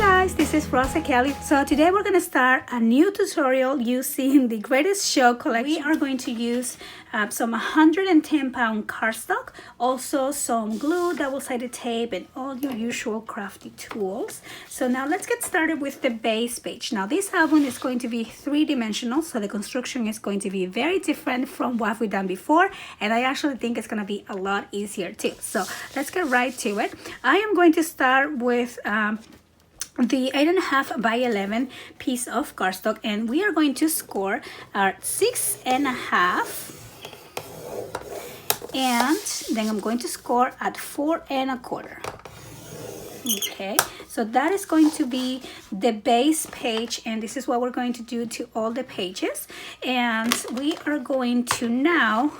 guys, this is Rosa Kelly. So today we're going to start a new tutorial using the Greatest Show collection. We are going to use some 110-pound cardstock, also some glue, double-sided tape, and all your usual crafty tools. So now let's get started with the base page. Now this album is going to be three-dimensional, so the construction is going to be very different from what we've done before, and I actually think it's going to be a lot easier too. So let's get right to it. I am going to start with the 8.5 by 11 piece of cardstock, and we are going to score our 6.5, and then I'm going to score at 4 1/4. Okay, so that is going to be the base page, and this is what we're going to do to all the pages. And we are going to now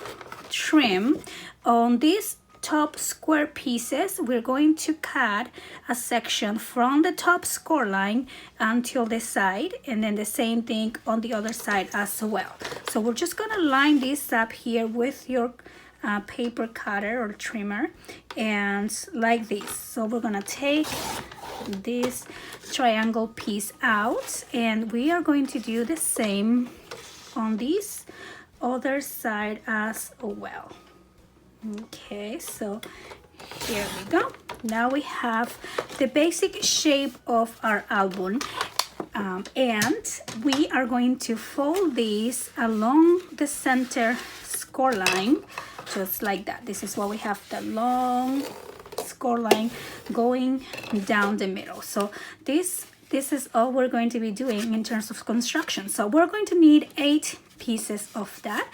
trim on this top square pieces. We're going to cut a section from the top score line until the side, and then the same thing on the other side as well. So we're just gonna line this up here with your paper cutter or trimmer, and like this. So we're gonna take this triangle piece out, and we are going to do the same on this other side as well. Okay, so here we go. Now we have the basic shape of our album, and we are going to fold these along the center score line, just like that. This is what we have, the long score line going down the middle. So this is all we're going to be doing in terms of construction. So we're going to need 8 pieces of that.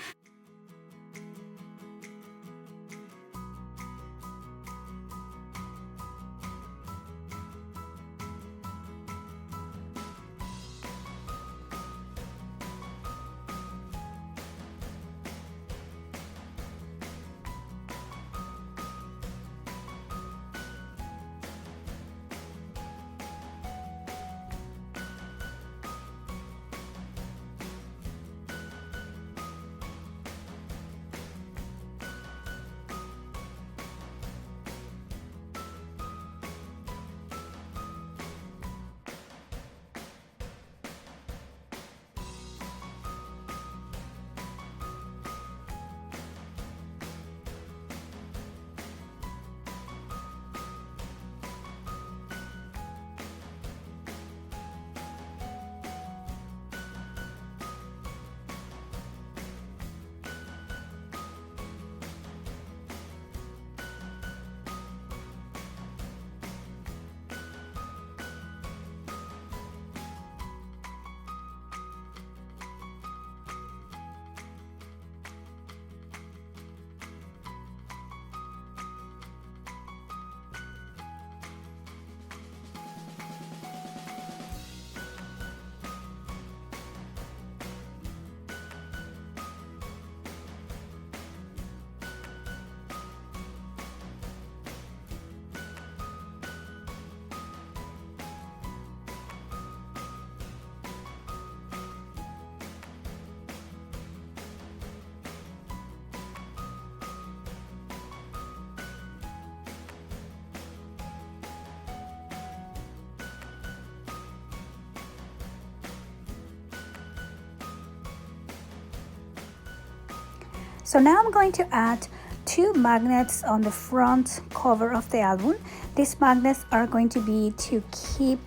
So now I'm going to add 2 magnets on the front cover of the album. These magnets are going to be to keep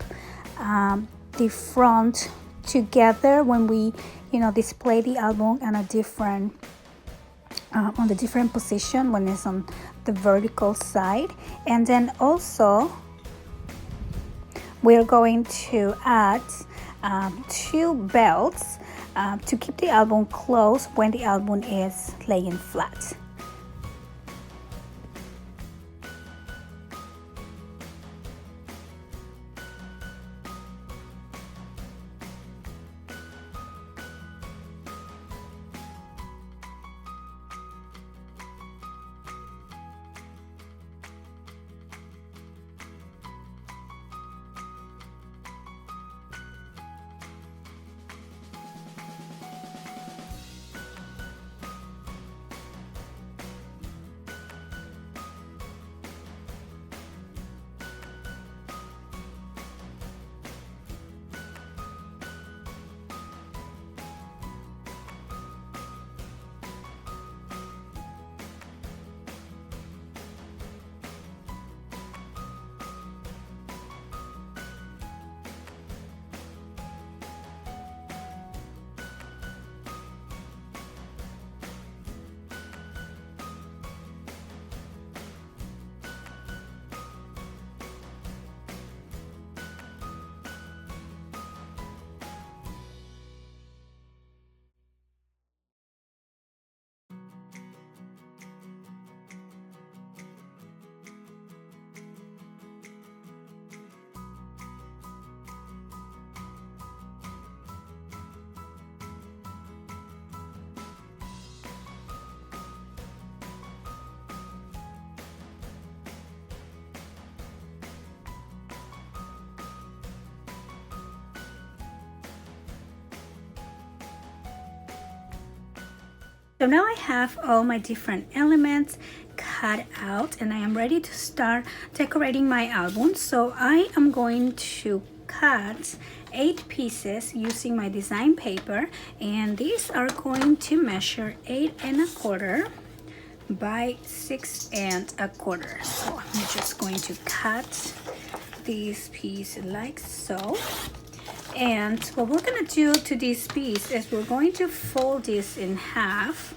the front together when we, display the album on a different, on the different position when it's on the vertical side. And then also we're going to add 2 belts to keep the album closed when the album is laying flat. So now I have all my different elements cut out and I am ready to start decorating my album. So I am going to cut 8 pieces using my design paper, and these are going to measure 8 1/4 by 6 1/4. So I'm just going to cut this piece like so. And what we're gonna do to this piece is we're going to fold this in half,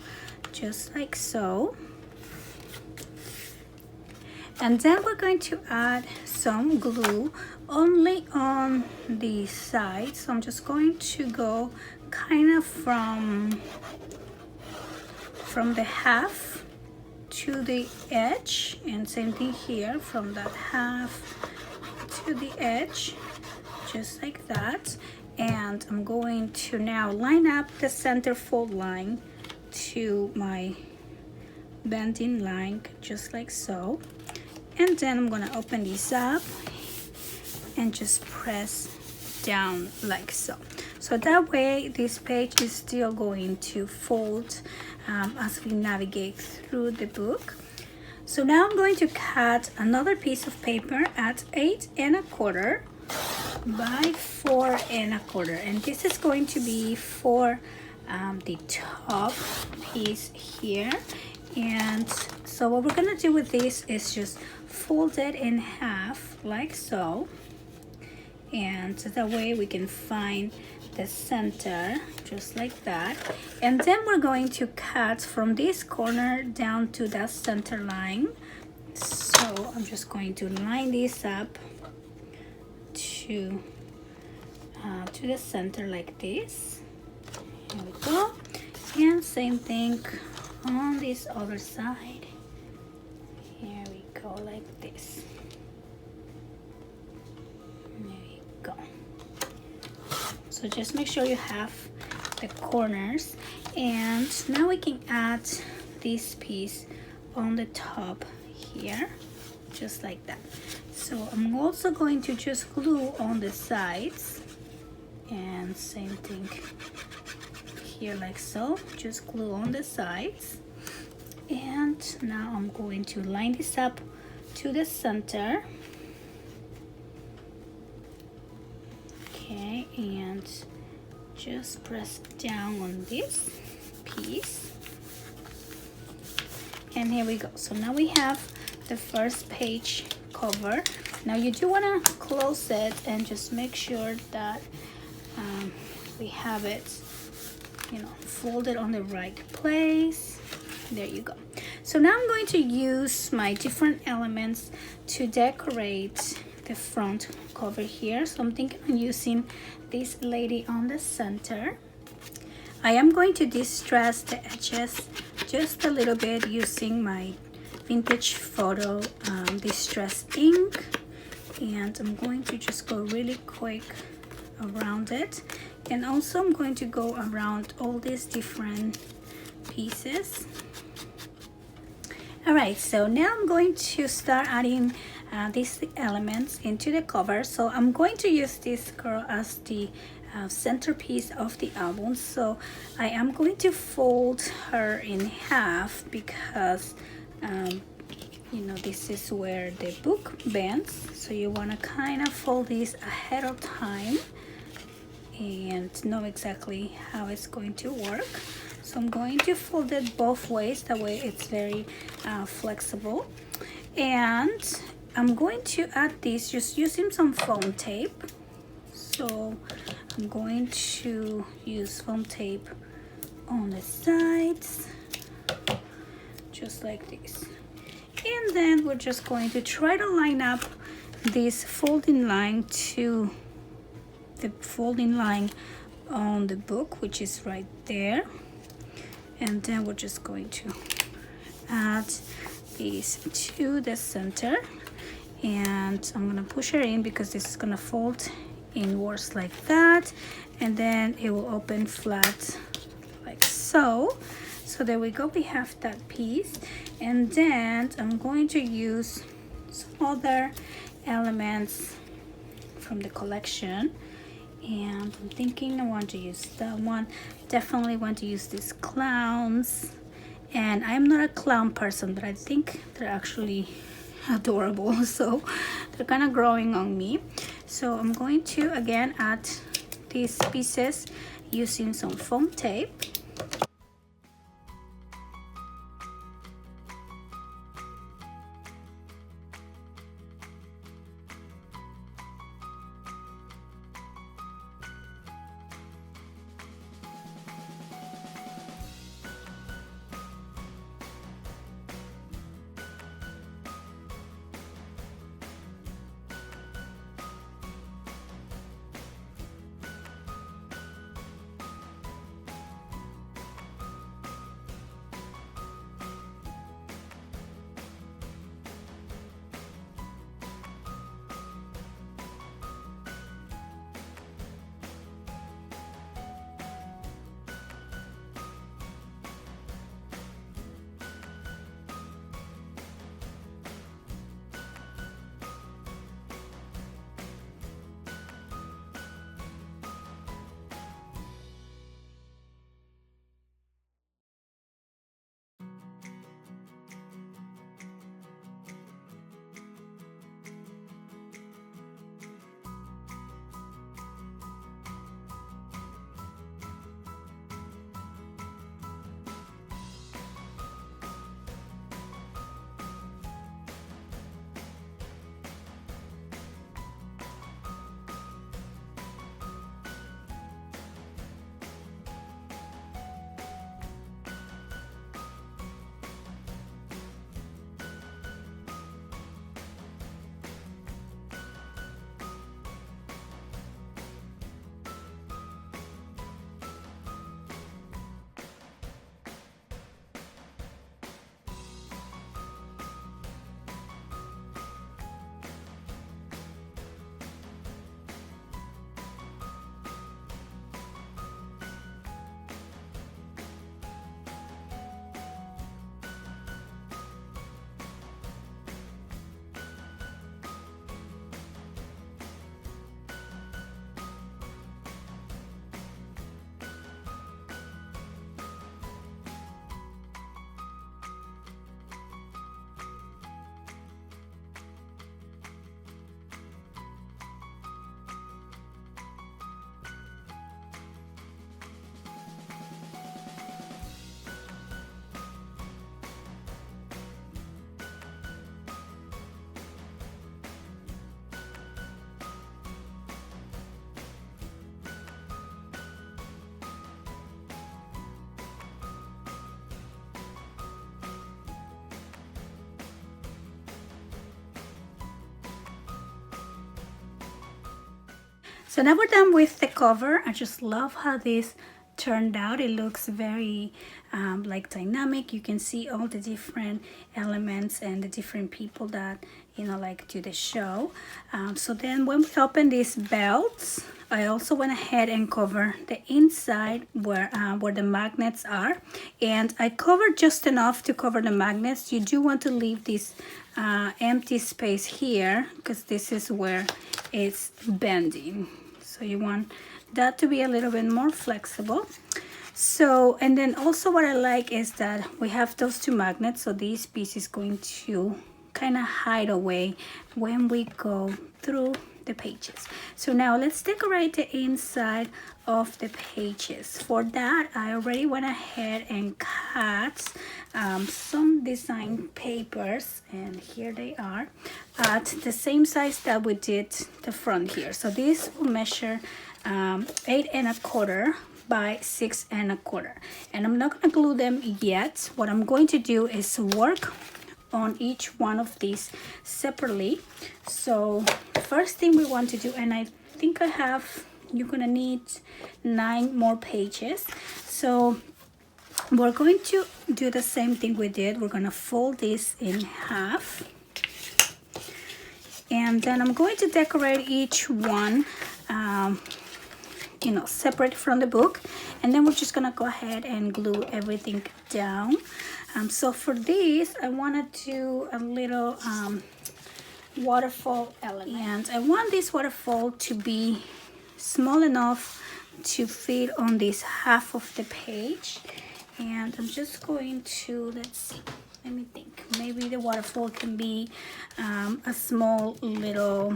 just like so. And then we're going to add some glue only on the side. So I'm just going to go kind of from the half to the edge, and same thing here, from that half to the edge, just like that. And I'm going to now line up the center fold line to my bending line, just like so. And then I'm gonna open this up and just press down like so. So that way this page is still going to fold as we navigate through the book. So now I'm going to cut another piece of paper at 8 1/4 by 4 1/4, and this is going to be for the top piece here. And so what we're gonna do with this is just fold it in half like so, and that way we can find the center, just like that. And then we're going to cut from this corner down to that center line. So I'm just going to line this up to the center like this. Here we go. And same thing on this other side. Here we go, like this. There you go. So just make sure you have the corners. And now we can add this piece on the top here, just like that. So I'm also going to just glue on the sides, and same thing here like so, just glue on the sides. And now I'm going to line this up to the center. Okay, and just press down on this piece. And here we go. So now we have the first page cover. Now you do want to close it and just make sure that we have it, folded on the right place. There you go. So now I'm going to use my different elements to decorate the front cover here. So I'm thinking of using this lady on the center. I am going to distress the edges just a little bit using my vintage photo distress ink, and I'm going to just go really quick around it. And also I'm going to go around all these different pieces. All right, so now I'm going to start adding these elements into the cover. So I'm going to use this girl as the centerpiece of the album. So I am going to fold her in half because this is where the book bends. So you want to kind of fold this ahead of time and know exactly how it's going to work. So I'm going to fold it both ways, that way it's very flexible. And I'm going to add this just using some foam tape. So I'm going to use foam tape on the sides, just like this. And then we're just going to try to line up this folding line to the folding line on the book, which is right there. And then we're just going to add these to the center, and I'm gonna push her in because this is gonna fold inwards like that, and then it will open flat like so. So there we go, we have that piece. And then I'm going to use some other elements from the collection, and I'm thinking I want to use that one. definitely want to use these clowns. And I'm not a clown person, but I think they're actually adorable, so they're kind of growing on me. So I'm going to again add these pieces using some foam tape. So now we're done with the cover. I just love how this turned out. It looks very like dynamic. You can see all the different elements and the different people that, you know, like do the show. So then when we open these belts, I also went ahead and cover the inside where the magnets are, and I covered just enough to cover the magnets. You do want to leave this empty space here because this is where it's bending, so you want that to be a little bit more flexible. So, and then also what I like is that we have those two magnets, so this piece is going to kind of hide away when we go through the pages. So now let's decorate the inside of the pages. For that, I already went ahead and cut some design papers, and here they are at the same size that we did the front here. So this will measure 8 1/4 by 6 1/4, and I'm not going to glue them yet. What I'm going to do is work on each one of these separately. So first thing we want to do, and I think you're gonna need 9 more pages. So we're going to do the same thing we did. We're gonna fold this in half, and then I'm going to decorate each one you know, separate from the book, and then we're just gonna go ahead and glue everything down. So for this, I want to do a little waterfall element, and I want this waterfall to be small enough to fit on this half of the page. And I'm just going to, let's see, let me think, maybe the waterfall can be a small little,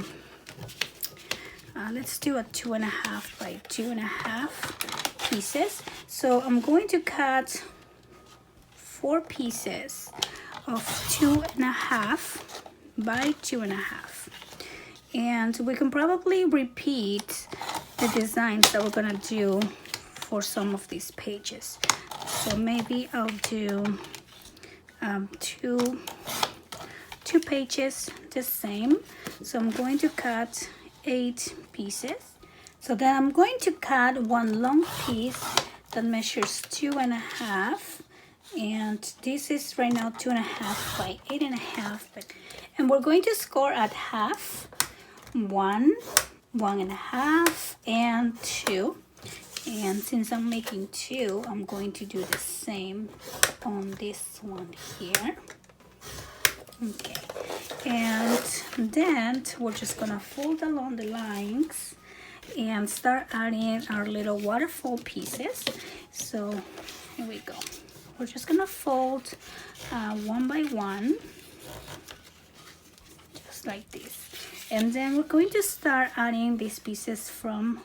let's do a 2.5 by 2.5 pieces. So I'm going to cut 4 pieces of 2.5 by 2.5, and we can probably repeat the designs that we're gonna do for some of these pages. So maybe I'll do two pages the same. So I'm going to cut 8 pieces. So then I'm going to cut one long piece that measures 2.5, and this is right now 2.5 by 8.5, and we're going to score at half, 1, 1.5, and 2. And since I'm making 2, I'm going to do the same on this one here. Okay, and then we're just gonna fold along the lines and start adding our little waterfall pieces. So here we go. We're just gonna fold one by one, just like this. And then we're going to start adding these pieces from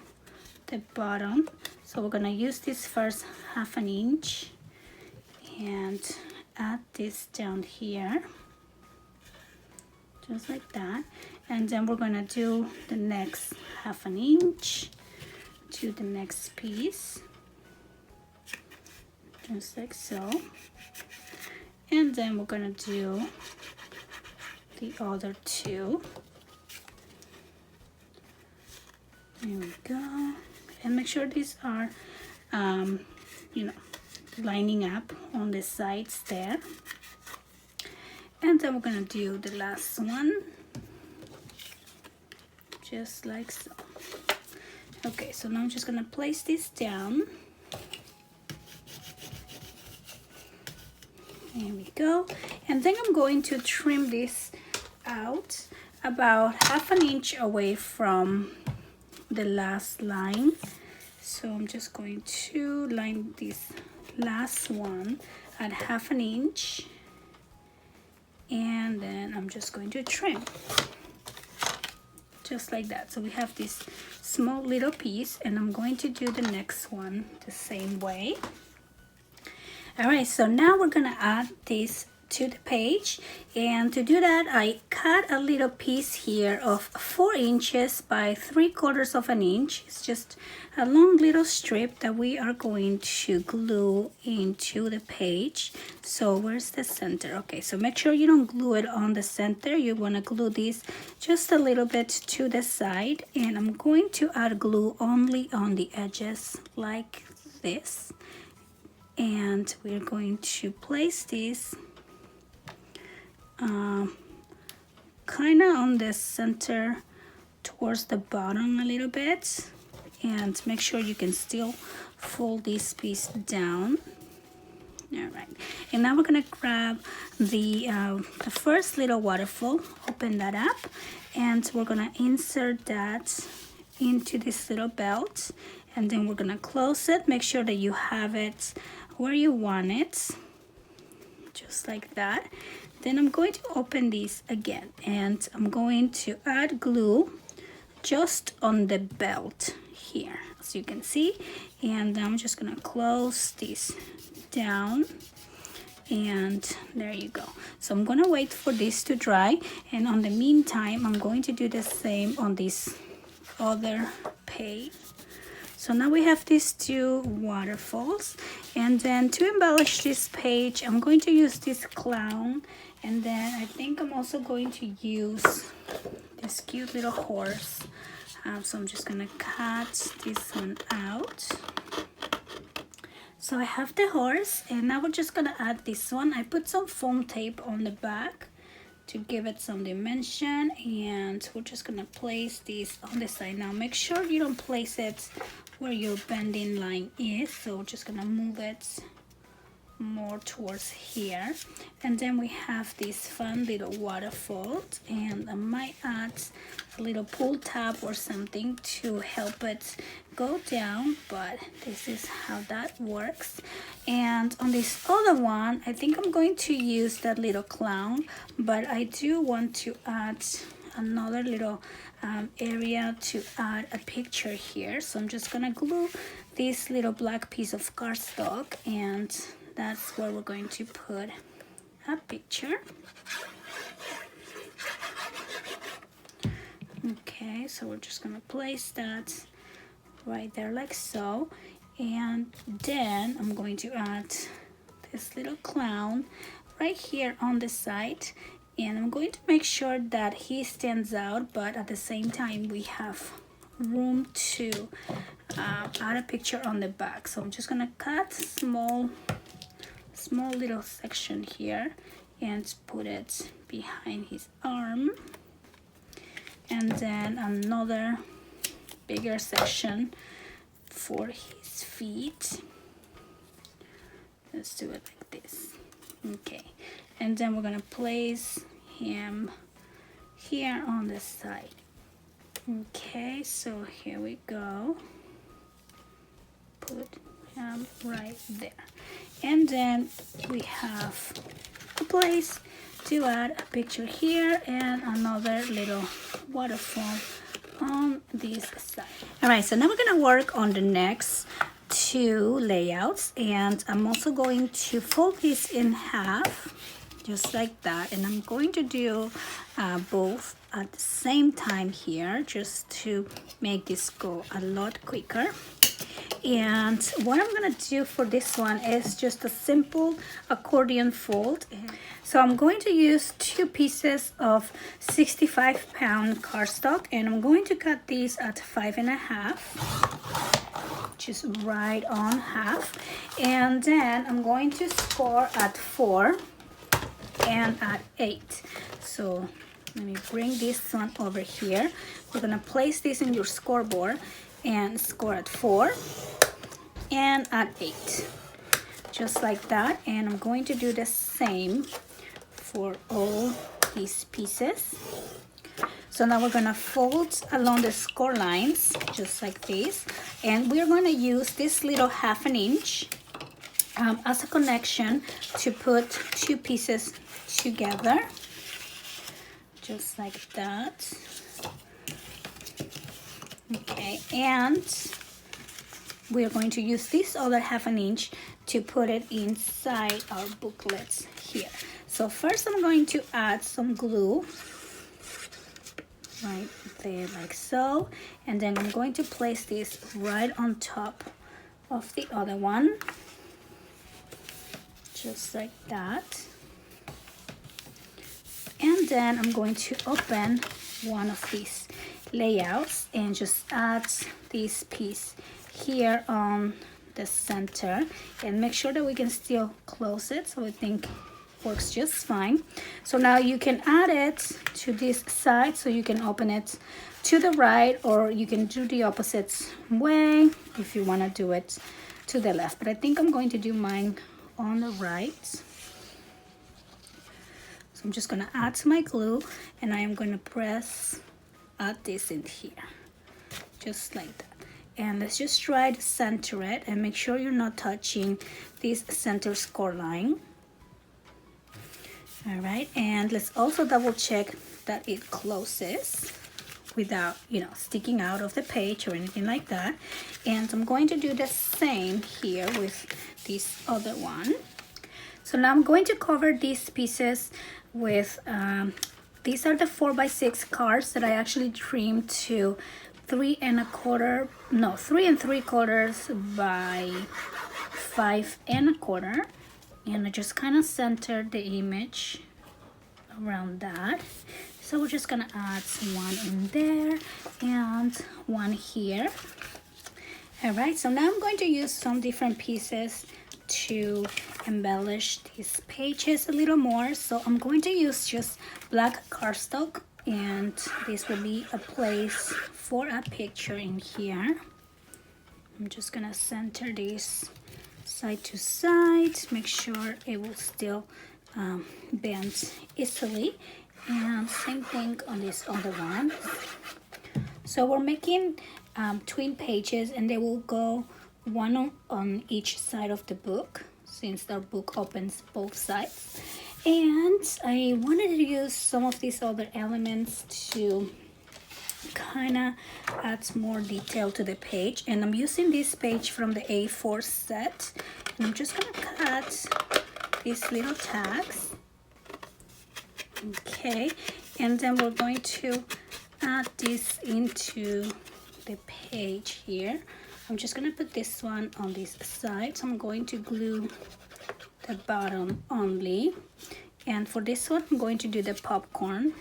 the bottom. So we're gonna use this first 1/2 inch and add this down here, just like that. And then we're gonna do the next 1/2 inch to the next piece, just like so. And then we're gonna do the other 2. There we go. And make sure these are, you know, lining up on the sides there. And then we're gonna do the last one, just like so. Okay, so now I'm just gonna place this down. There we go. And then I'm going to trim this out about 1/2 inch away from the last line. So I'm just going to line this last one at 1/2 inch, and then I'm just going to trim just like that. So we have this small little piece, and I'm going to do the next one the same way. All right, so now we're gonna add this to the page, and to do that I cut a little piece here of 4 inches by 3/4 of an inch. It's just a long little strip that we are going to glue into the page. So where's the center? Okay, so make sure you don't glue it on the center. You want to glue this just a little bit to the side, and I'm going to add glue only on the edges like this. And we're going to place this kind of on the center towards the bottom a little bit, and make sure you can still fold this piece down. All right, and now we're gonna grab the first little waterfall, open that up, and we're gonna insert that into this little belt, and then we're gonna close it. Make sure that you have it where you want it, just like that. Then I'm going to open this again, and I'm going to add glue just on the belt here, as you can see. And I'm just gonna close this down, and there you go. So I'm gonna wait for this to dry, and on the meantime I'm going to do the same on this other page. So now we have these 2 waterfalls, and then to embellish this page I'm going to use this clown, and then I think I'm also going to use this cute little horse. So I'm just gonna cut this one out. So I have the horse, and now we're just gonna add this one. I put some foam tape on the back to give it some dimension, and we're just gonna place this on the side. Now make sure you don't place it where your bending line is, so we're just gonna move it more towards here. And then we have this fun little waterfalls, and I might add a little pull tab or something to help it go down, but this is how that works. And on this other one, I think I'm going to use that little clown, but I do want to add another little area to add a picture here. So I'm just gonna glue this little black piece of cardstock, and that's where we're going to put a picture. Okay, so we're just gonna place that right there like so, and then I'm going to add this little clown right here on the side, and I'm going to make sure that he stands out, but at the same time we have room to add a picture on the back. So I'm just gonna cut small little section here and put it behind his arm, and then another bigger section for his feet. Let's do it like this. Okay, and then we're gonna place him here on the side. Okay, so here we go. Put him right there, and then we have a place to add a picture here and another little waterfall on this side. All right, so now we're gonna work on the next two layouts, and I'm also going to fold this in half just like that, and I'm going to do both at the same time here just to make this go a lot quicker. And what I'm gonna do for this one is just a simple accordion fold. So I'm going to use 2 pieces of 65-pound cardstock, and I'm going to cut these at 5.5, just right on half. And then I'm going to score at 4 and at 8. So let me bring this one over here. We're gonna place this in your scoreboard and score at 4 and at 8, just like that. And I'm going to do the same for all these pieces. So now we're gonna fold along the score lines just like this, and we're gonna use this little 1/2 inch as a connection to put 2 pieces together, just like that. Okay, and we're going to use this other 1/2 inch to put it inside our booklets here. So first I'm going to add some glue right there like so, and then I'm going to place this right on top of the other one, just like that. And then I'm going to open one of these layouts and just add this piece here on the center, and make sure that we can still close it, so I think works just fine. So now you can add it to this side, so you can open it to the right, or you can do the opposite way if you want to do it to the left, but I think I'm going to do mine on the right. So I'm just going to add to my glue, and I am going to press add this in here just like that. And let's just try to center it and make sure you're not touching this center score line. All right, and let's also double check that it closes without, sticking out of the page or anything like that. And I'm going to do the same here with this other one. So now I'm going to cover these pieces with these are the 4x6 cards that I actually trimmed to 3 3/4 by 5 1/4, and I just kind of centered the image around that. So we're just gonna add one in there and one here. All right, so now I'm going to use some different pieces to embellish these pages a little more. So I'm going to use just black cardstock, and this will be a place for a picture in here. I'm just gonna center this side to side, make sure it will still bend easily, and same thing on this other one. So we're making twin pages, and they will go one on each side of the book, since our book opens both sides. And I wanted to use some of these other elements to kind of add more detail to the page, and I'm using this page from the A4 set, and I'm just gonna cut these little tags. Okay, and then we're going to add this into the page here. I'm just gonna put this one on this side, so I'm going to glue the bottom only, and for this one I'm going to do the popcorn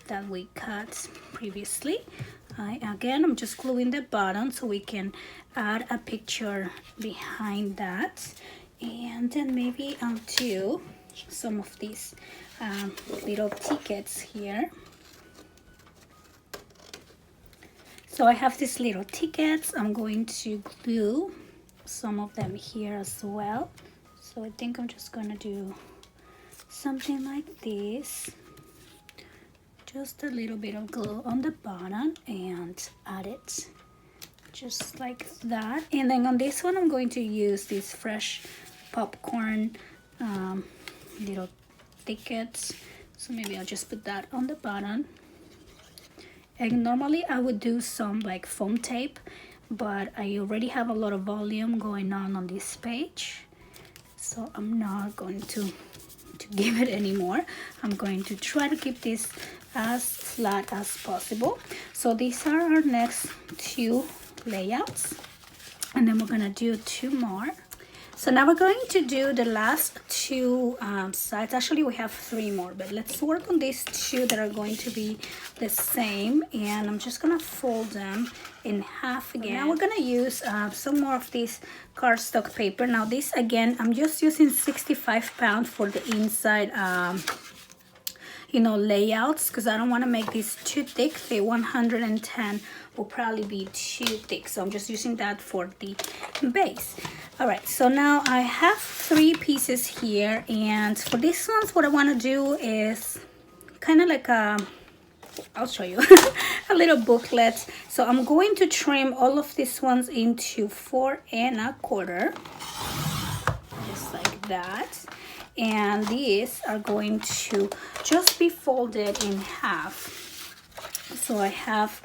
that we cut previously. Again, I'm just gluing the bottom so we can add a picture behind that, and then maybe I'll do some of these little tickets here. So I have these little tickets. I'm going to glue some of them here as well. So I think I'm just gonna do something like this. Just a little bit of glue on the bottom and add it just like that. And then on this one I'm going to use these fresh popcorn little tickets. So maybe I'll just put that on the bottom. And normally I would do some like foam tape, but I already have a lot of volume going on this page, so I'm not going to give it anymore. I'm going to try to keep this as flat as possible. So these are our next two layouts, and then we're gonna do two more. So now we're going to do the last two sides. Actually, we have three more, but let's work on these two that are going to be the same. And I'm just gonna fold them in half again. Now we're gonna use some more of this cardstock paper. Now this, again, I'm just using 65 pounds for the inside layouts, because I don't want to make these too thick. The 110 will probably be too thick, so I'm just using that for the base. All right, so now I have three pieces here, and for these ones what I want to do is kind of like I'll show you a little booklet. So I'm going to trim all of these ones into 4 1/4, just like that. And these are going to just be folded in half. So I have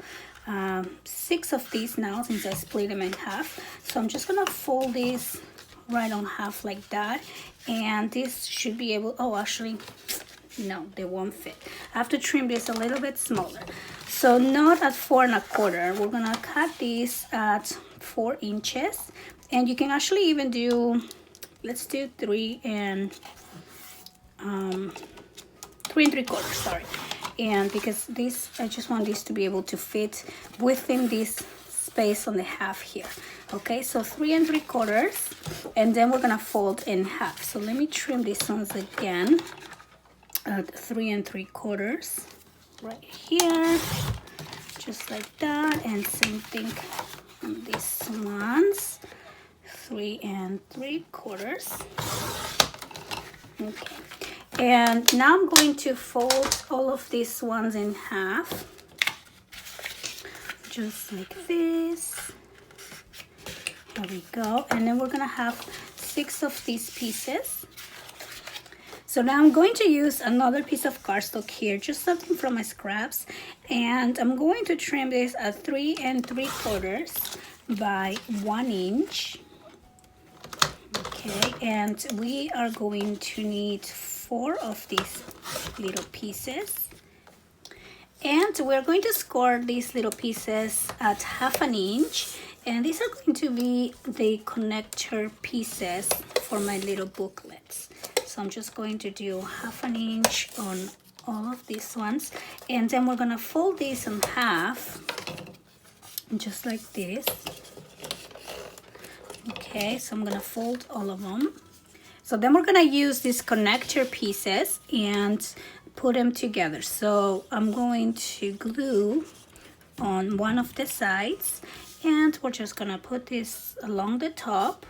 6 of these now, since I split them in half. So I'm just gonna fold these right on half like that, and this should be able, oh actually no, they won't fit. I have to trim this a little bit smaller, so not at 4 1/4. We're gonna cut these at 4 inches, and you can actually even do, let's do 3 3 3/4, sorry. And because this, I just want this to be able to fit within this space on the half here. Okay, so 3 3/4, and then we're gonna fold in half. So let me trim these ones again at 3 3/4 right here, just like that. And same thing on these ones, 3 3/4. Okay, and now I'm going to fold all of these ones in half, just like this. There we go. And then we're gonna have 6 of these pieces. So now I'm going to use another piece of cardstock here, just something from my scraps, and I'm going to trim this at 3 3/4 by 1 inch. Okay, and we are going to need 4 of these little pieces, and we're going to score these little pieces at 1/2 inch, and these are going to be the connector pieces for my little booklets. So I'm just going to do 1/2 inch on all of these ones, and then we're gonna fold these in half, just like this. Okay, so I'm gonna fold all of them. So then we're gonna use these connector pieces and put them together. So I'm going to glue on one of the sides, and we're just gonna put this along the top.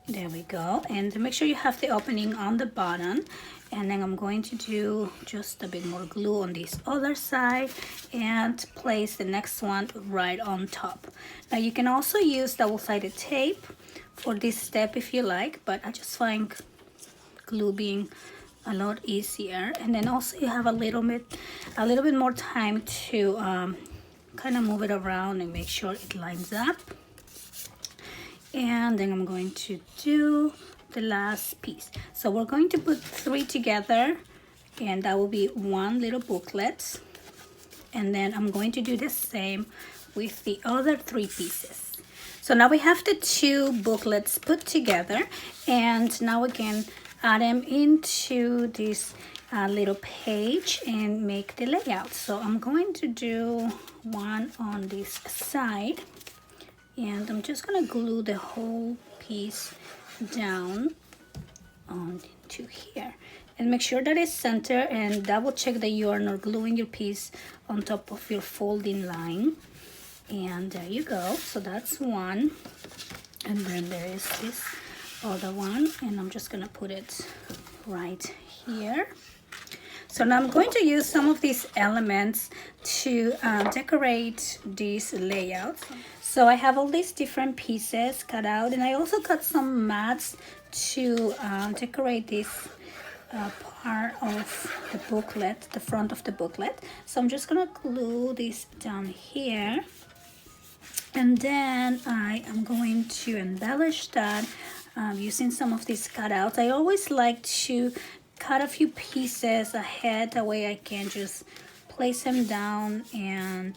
There we go. And make sure you have the opening on the bottom. And then I'm going to do just a bit more glue on this other side and place the next one right on top. Now you can also use double-sided tape for this step if you like, but I just find glue being a lot easier. And then also you have a little bit more time to kind of move it around and make sure it lines up. And then I'm going to do the last piece. So we're going to put 3 together, and that will be one little booklet. And then I'm going to do the same with the other 3 pieces. So now we have the 2 booklets put together, and now we can add them into this little page and make the layout. So I'm going to do one on this side, and I'm just gonna glue the whole piece down onto here, and make sure that it's center, and double check that you are not gluing your piece on top of your folding line. And there you go. So that's one, and then there is this other one, and I'm just gonna put it right here. So now I'm going to use some of these elements to decorate this layout. So I have all these different pieces cut out, and I also cut some mats to decorate this part of the booklet, the front of the booklet. So I'm just gonna glue this down here, and then I am going to embellish that using some of these cutouts. I always like to cut a few pieces ahead, that way I can just place them down and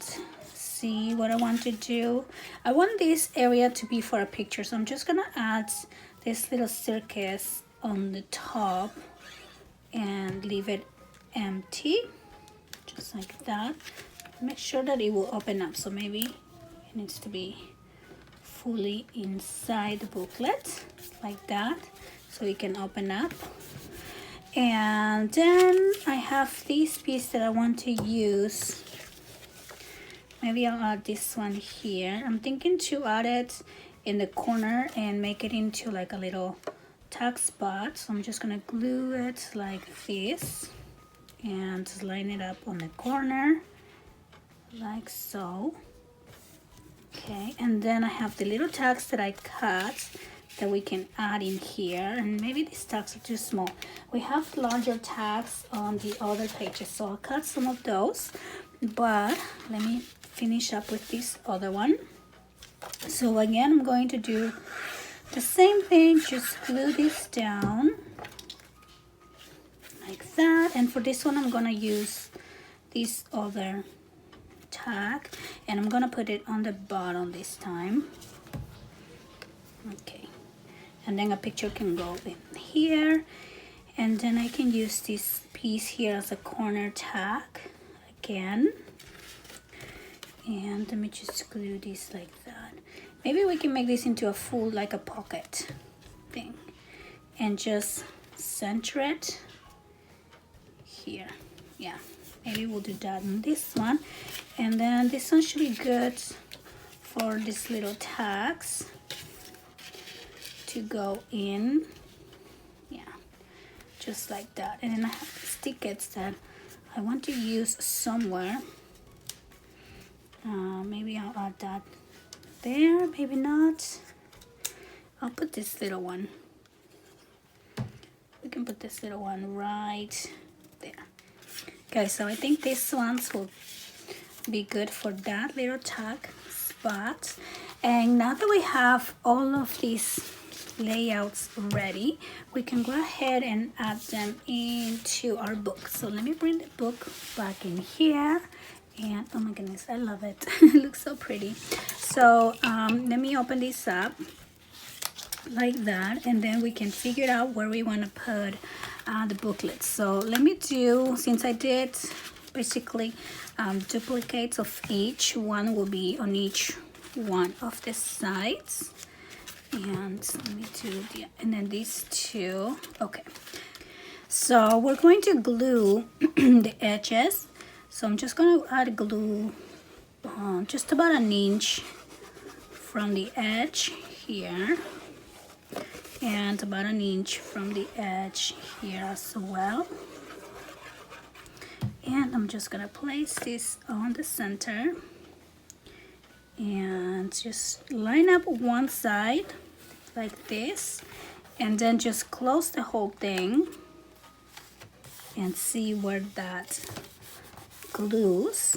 see what I want to do. I want this area to be for a picture, so I'm just gonna add this little circus on the top and leave it empty, just like that. Make sure that it will open up, so maybe it needs to be fully inside the booklet like that, so it can open up. And then I have this piece that I want to use. Maybe I'll add this one here. I'm thinking to add it in the corner and make it into like a little tag spot. So I'm just gonna glue it like this and line it up on the corner like so. Okay, and then I have the little tags that I cut that we can add in here, and maybe these tags are too small. We have larger tags on the other pages, so I'll cut some of those, but let me finish up with this other one. So again, I'm going to do the same thing, just glue this down like that. And for this one, I'm gonna use this other tag, and I'm gonna put it on the bottom this time. Okay, and then a picture can go in here, and then I can use this piece here as a corner tag again. And let me just glue this like that. Maybe we can make this into a full, like a pocket thing, and just center it here. Yeah, maybe we'll do that on this one. And then this one should be good for these little tags to go in. Yeah, just like that. And then I have these tickets that I want to use somewhere. Maybe I'll add that there, maybe not. I'll put this little one. We can put this little one right there. Okay, so I think these ones will be good for that little tag spot. And now that we have all of these layouts ready, we can go ahead and add them into our book. So let me bring the book back in here, and oh my goodness, I love it. It looks so pretty. So let me open this up like that, and then we can figure out where we want to put the booklet. So let me do, since I did basically duplicates of each one, will be on each one of the sides. And let me do the, and then these two. Okay, so we're going to glue the edges. So I'm just going to add glue just about an inch from the edge here, and about an inch from the edge here as well. And I'm just gonna place this on the center and just line up one side like this, and then just close the whole thing and see where that glues.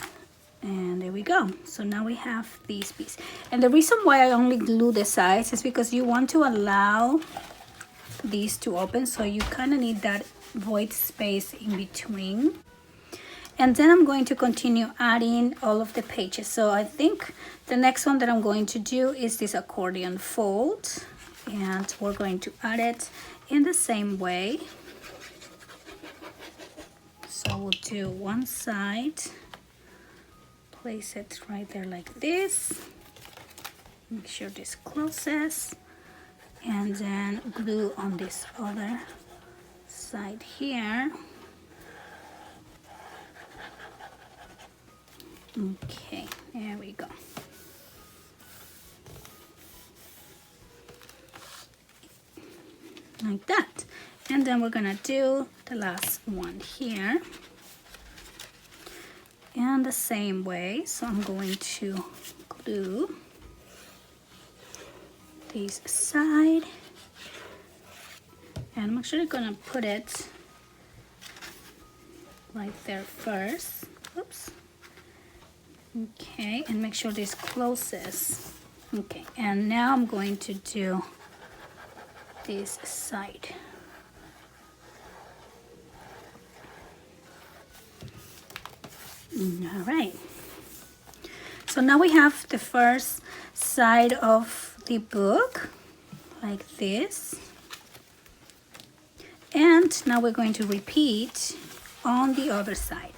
And there we go. So now we have these pieces. And the reason why I only glue the sides is because you want to allow these to open, so you kind of need that void space in between. And then I'm going to continue adding all of the pages. So I think the next one that I'm going to do is this accordion fold, and we're going to add it in the same way. So we'll do one side, place it right there like this, make sure this closes, and then glue on this other side here. Okay, there we go. Like that. And then we're gonna do the last one here in the same way. So I'm going to glue this side, and I'm actually gonna put it right there first. Oops. Okay, and make sure this closes. Okay, and now I'm going to do this side. All right. So now we have the first side of the book like this. And now we're going to repeat on the other side.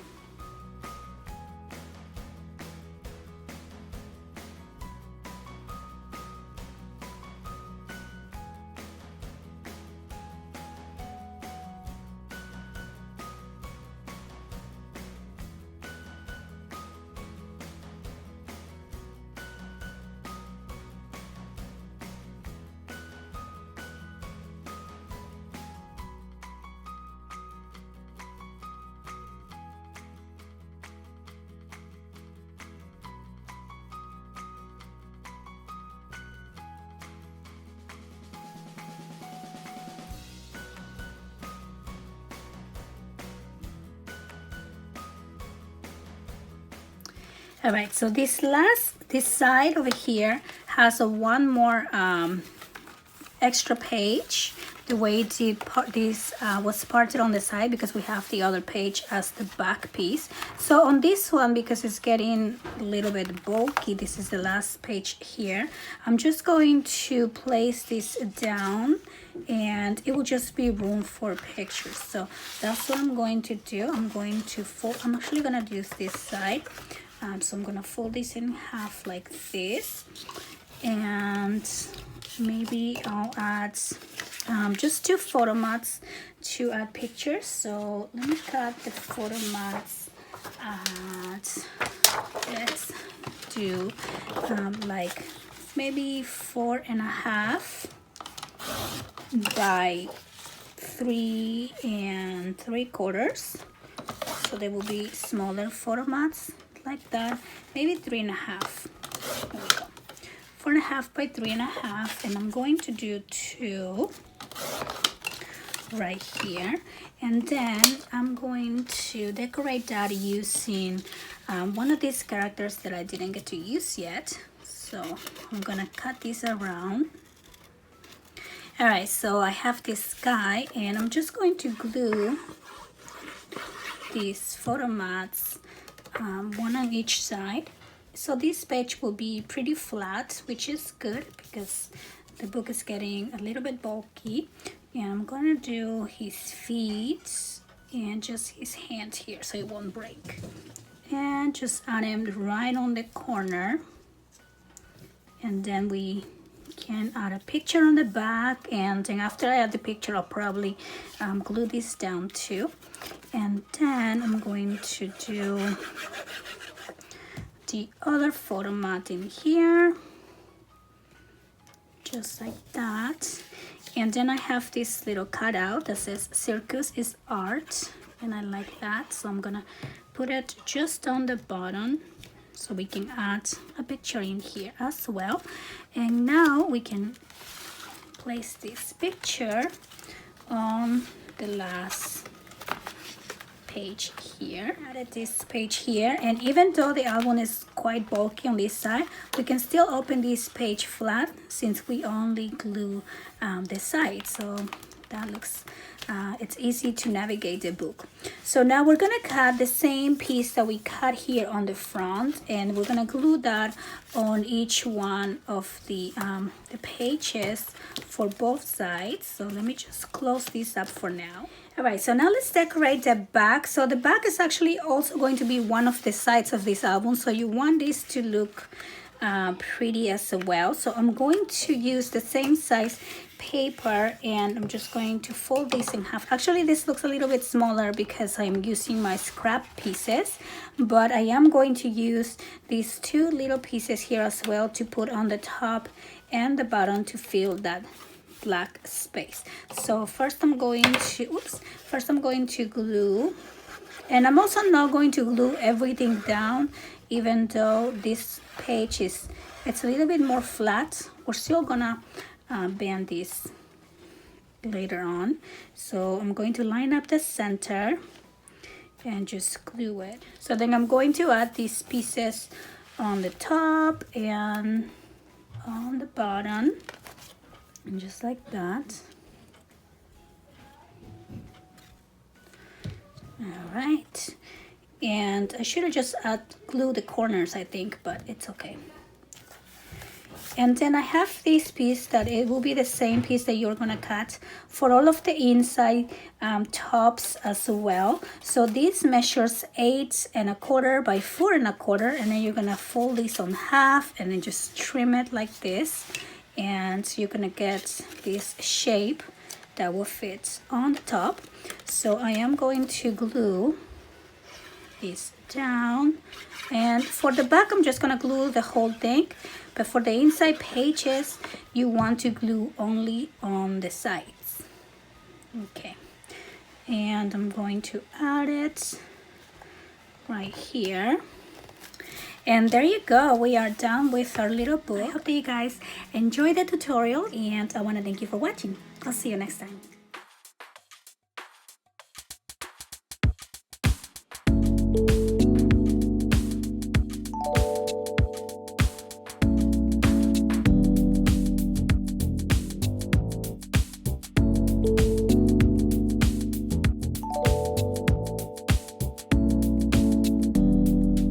All right, so this side over here has a one more extra page, the way this was parted on the side, because we have the other page as the back piece. So on this one, because it's getting a little bit bulky, this is the last page here, I'm just going to place this down, and it will just be room for pictures. So that's what I'm going to do. I'm going to fold. I'm actually gonna use this side. So I'm gonna fold this in half like this, and maybe I'll add just 2 photo mats to add pictures. So let me cut the photo mats at, let's do like maybe 4.5 by 3 3/4. So they will be smaller photo mats like that, maybe 3.5. There we go. 4.5 by 3.5, and I'm going to do 2 right here, and then I'm going to decorate that using one of these characters that I didn't get to use yet. So I'm gonna cut this around. All right, so I have this guy, and I'm just going to glue these photo mats, one on each side. So this page will be pretty flat, which is good because the book is getting a little bit bulky. And I'm gonna do his feet and just his hands here so it won't break. And just add him right on the corner. And then we can add a picture on the back, and then after I add the picture, I'll probably glue this down too. And then I'm going to do the other photo mat in here, just like that. And then I have this little cutout that says circus is art, and I like that, so I'm gonna put it just on the bottom so we can add a picture in here as well. And now we can place this picture on the last page here. Added this page here, and even though the album is quite bulky on this side, we can still open this page flat since we only glue the side, so that looks it's easy to navigate the book. So now we're gonna cut the same piece that we cut here on the front, and we're gonna glue that on each one of the pages for both sides. So let me just close this up for now. All right, so now let's decorate the back. So the back is actually also going to be one of the sides of this album, so you want this to look pretty as well. So I'm going to use the same size paper, and I'm just going to fold this in half. Actually, this looks a little bit smaller because I'm using my scrap pieces, but I am going to use these two little pieces here as well to put on the top and the bottom to fill that black space. So first I'm going to glue, and I'm also not going to glue everything down, even though this page it's a little bit more flat. We're still gonna bend this later on. So I'm going to line up the center and just glue it. So then I'm going to add these pieces on the top and on the bottom, and just like that. All right, and I should have just glued the corners, I think, but it's okay. And then I have this piece that it will be the same piece that you're gonna cut for all of the inside tops as well. So this measures 8 1/4 by 4 1/4, and then you're gonna fold this on half and then just trim it like this, and you're gonna get this shape that will fit on the top. So I am going to glue this down, and for the back I'm just gonna glue the whole thing, but for the inside pages you want to glue only on the sides. Okay, and I'm going to add it right here. And there you go, we are done with our little book. I hope that you guys enjoyed the tutorial, and I want to thank you for watching. I'll see you next time.